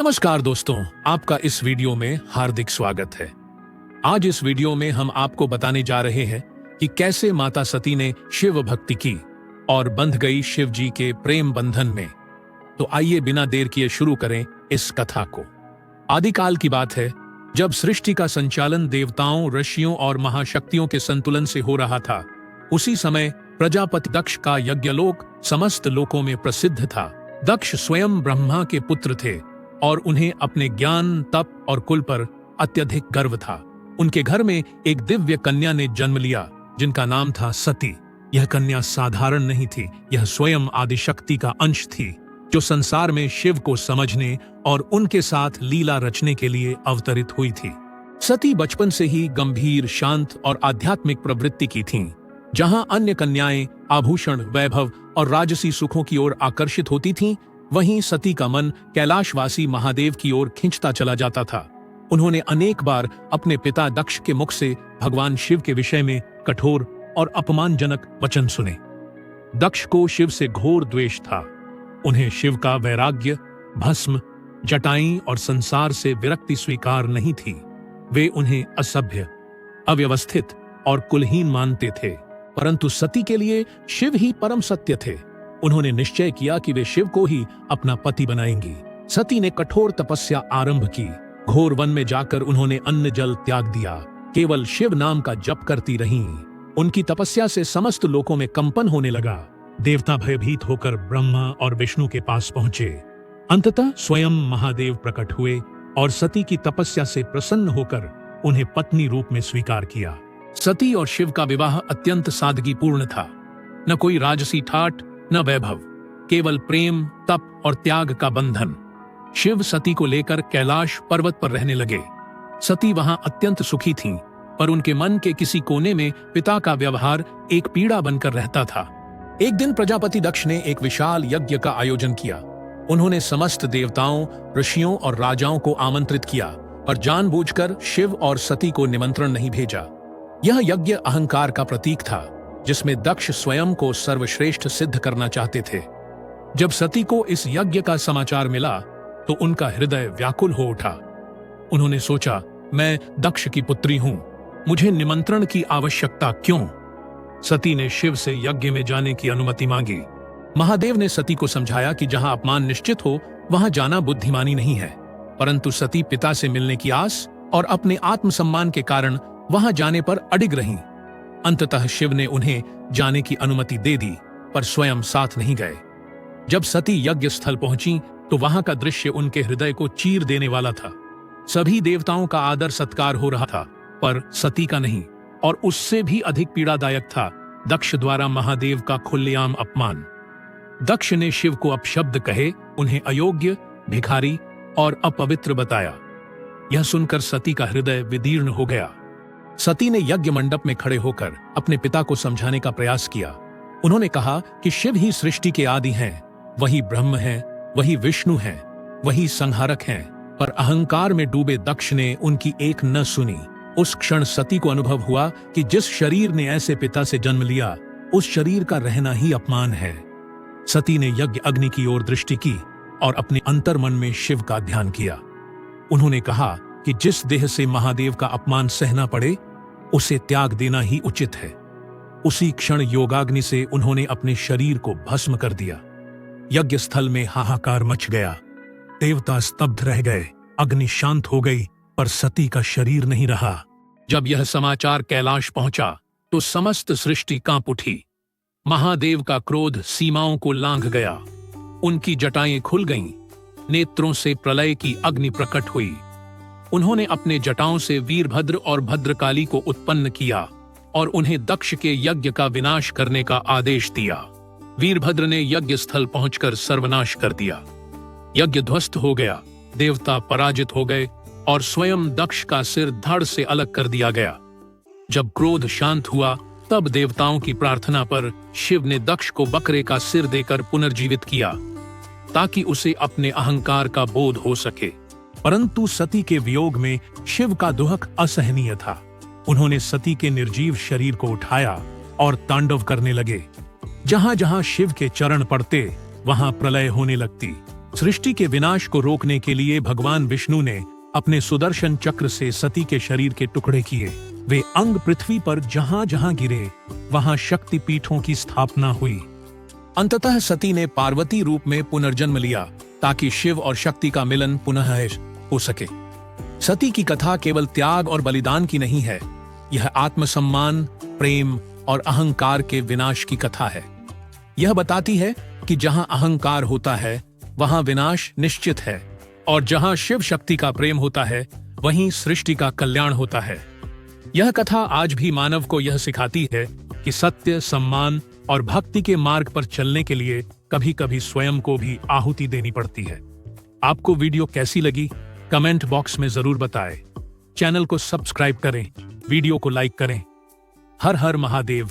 नमस्कार दोस्तों, आपका इस वीडियो में हार्दिक स्वागत है। आज इस वीडियो में हम आपको बताने जा रहे हैं कि कैसे माता सती ने शिव भक्ति की और बंध गई शिव जी के प्रेम बंधन में। तो आइए बिना देर किए शुरू करें इस कथा को। आदिकाल की बात है, जब सृष्टि का संचालन देवताओं, ऋषियों और महाशक्तियों के संतुलन से हो रहा था। उसी समय प्रजापति दक्ष का यज्ञलोक समस्त लोकों में प्रसिद्ध था। दक्ष स्वयं ब्रह्मा के पुत्र थे और उन्हें अपने ज्ञान, तप और कुल पर अत्यधिक गर्व था। उनके घर में एक दिव्य कन्या ने जन्म लिया जिनका नाम था सती। यह कन्या साधारण नहीं थी, यह स्वयं आदिशक्ति का अंश थी जो संसार में शिव को समझने और उनके साथ लीला रचने के लिए अवतरित हुई थी। सती बचपन से ही गंभीर, शांत और आध्यात्मिक प्रवृत्ति की थीं। जहां अन्य कन्याएं आभूषण, वैभव और राजसी सुखों की ओर आकर्षित होती थीं, वहीं सती का मन कैलाशवासी महादेव की ओर खिंचता चला जाता था। उन्होंने अनेक बार अपने पिता दक्ष के मुख से भगवान शिव के विषय में कठोर और अपमानजनक वचन सुने। दक्ष को शिव से घोर द्वेष था। उन्हें शिव का वैराग्य, भस्म, जटाएं और संसार से विरक्ति स्वीकार नहीं थी। वे उन्हें असभ्य, अव्यवस्थित और कुलहीन मानते थे। परंतु सती के लिए शिव ही परम सत्य थे। उन्होंने निश्चय किया कि वे शिव को ही अपना पति बनाएंगी। सती ने कठोर तपस्या आरंभ की। घोर वन में जाकर उन्होंने अन्न जल त्याग दिया। केवल शिव नाम का जप करती रहीं। उनकी तपस्या से समस्त लोकों में कंपन होने लगा। देवता भयभीत होकर ब्रह्मा और विष्णु के पास पहुंचे। अंततः स्वयं महादेव प्रकट हुए और सती की तपस्या से प्रसन्न होकर उन्हें पत्नी रूप में स्वीकार किया। सती और शिव का विवाह अत्यंत सादगीपूर्ण था। न कोई राजसी ठाट, न वैभव, केवल प्रेम, तप और त्याग का बंधन। शिव सती को लेकर कैलाश पर्वत पर रहने लगे। सती वहां अत्यंत सुखी थीं, पर उनके मन के किसी कोने में पिता का व्यवहार एक पीड़ा बनकर रहता था। एक दिन प्रजापति दक्ष ने एक विशाल यज्ञ का आयोजन किया। उन्होंने समस्त देवताओं, ऋषियों और राजाओं को आमंत्रित किया, पर जानबूझकर शिव और सती को निमंत्रण नहीं भेजा। यह यज्ञ अहंकार का प्रतीक था, जिसमें दक्ष स्वयं को सर्वश्रेष्ठ सिद्ध करना चाहते थे। जब सती को इस यज्ञ का समाचार मिला तो उनका हृदय व्याकुल हो उठा। उन्होंने सोचा, मैं दक्ष की पुत्री हूं, मुझे निमंत्रण की आवश्यकता क्यों? सती ने शिव से यज्ञ में जाने की अनुमति मांगी। महादेव ने सती को समझाया कि जहां अपमान निश्चित हो वहां जाना बुद्धिमानी नहीं है। परंतु सती पिता से मिलने की आस और अपने आत्मसम्मान के कारण वहां जाने पर अडिग रहीं। अंततः शिव ने उन्हें जाने की अनुमति दे दी, पर स्वयं साथ नहीं गए। जब सती यज्ञ स्थल पहुंची तो वहां का दृश्य उनके हृदय को चीर देने वाला था। सभी देवताओं का आदर सत्कार हो रहा था, पर सती का नहीं। और उससे भी अधिक पीड़ादायक था दक्ष द्वारा महादेव का खुलेआम अपमान। दक्ष ने शिव को अपशब्द कहे, उन्हें अयोग्य, भिखारी और अपवित्र बताया। यह सुनकर सती का हृदय विदीर्ण हो गया। सती ने यज्ञ मंडप में खड़े होकर अपने पिता को समझाने का प्रयास किया। उन्होंने कहा कि शिव ही सृष्टि के आदि हैं, वही ब्रह्म हैं, वही विष्णु हैं, वही संहारक हैं। पर अहंकार में डूबे दक्ष ने उनकी एक न सुनी। उस क्षण सती को अनुभव हुआ कि जिस शरीर ने ऐसे पिता से जन्म लिया, उस शरीर का रहना ही अपमान है। सती ने यज्ञ अग्नि की ओर दृष्टि की और अपने अंतर्मन में शिव का ध्यान किया। उन्होंने कहा कि जिस देह से महादेव का अपमान सहना पड़े, उसे त्याग देना ही उचित है। उसी क्षण योगाग्नि से उन्होंने अपने शरीर को भस्म कर दिया। यज्ञ स्थल में हाहाकार मच गया। देवता स्तब्ध रह गए, अग्नि शांत हो गई, पर सती का शरीर नहीं रहा। जब यह समाचार कैलाश पहुंचा तो समस्त सृष्टि कांप उठी। महादेव का क्रोध सीमाओं को लांघ गया। उनकी जटाएं खुल गईं, नेत्रों से प्रलय की अग्नि प्रकट हुई। उन्होंने अपने जटाओं से वीरभद्र और भद्रकाली को उत्पन्न किया और उन्हें दक्ष के यज्ञ का विनाश करने का आदेश दिया। वीरभद्र ने यज्ञ स्थल पहुंचकर सर्वनाश कर दिया। यज्ञ ध्वस्त हो गया, देवता पराजित हो गए और स्वयं दक्ष का सिर धड़ से अलग कर दिया गया। जब क्रोध शांत हुआ, तब देवताओं की प्रार्थना पर शिव ने दक्ष को बकरे का सिर देकर पुनर्जीवित किया, ताकि उसे अपने अहंकार का बोध हो सके। परंतु सती के वियोग में शिव का दुहक असहनीय था। उन्होंने सती के निर्जीव शरीर को उठाया और तांडव करने लगे। जहां जहां शिव के चरण पड़ते, वहां प्रलय होने लगती। सृष्टि के विनाश को रोकने के लिए भगवान विष्णु ने अपने सुदर्शन चक्र से सती के शरीर के टुकड़े किए। वे अंग पृथ्वी पर जहां जहां गिरे वहां शक्ति पीठों की स्थापना हुई। अंततः सती ने पार्वती रूप में पुनर्जन्म लिया ताकि शिव और शक्ति का मिलन पुनः हो सके। सती की कथा केवल त्याग और बलिदान की नहीं है, यह आत्मसम्मान, प्रेम और अहंकार के विनाश की कथा है। यह बताती है कि जहां अहंकार होता है वहां विनाश निश्चित है, और जहां शिव शक्ति का प्रेम होता है वहीं सृष्टि का कल्याण होता है। यह कथा आज भी मानव को यह सिखाती है कि सत्य, सम्मान और भक्ति के मार्ग पर चलने के लिए कभी कभी स्वयं को भी आहुति देनी पड़ती है। आपको वीडियो कैसी लगी कमेंट बॉक्स में जरूर बताएं। चैनल को सब्सक्राइब करें, वीडियो को लाइक करें। हर हर महादेव।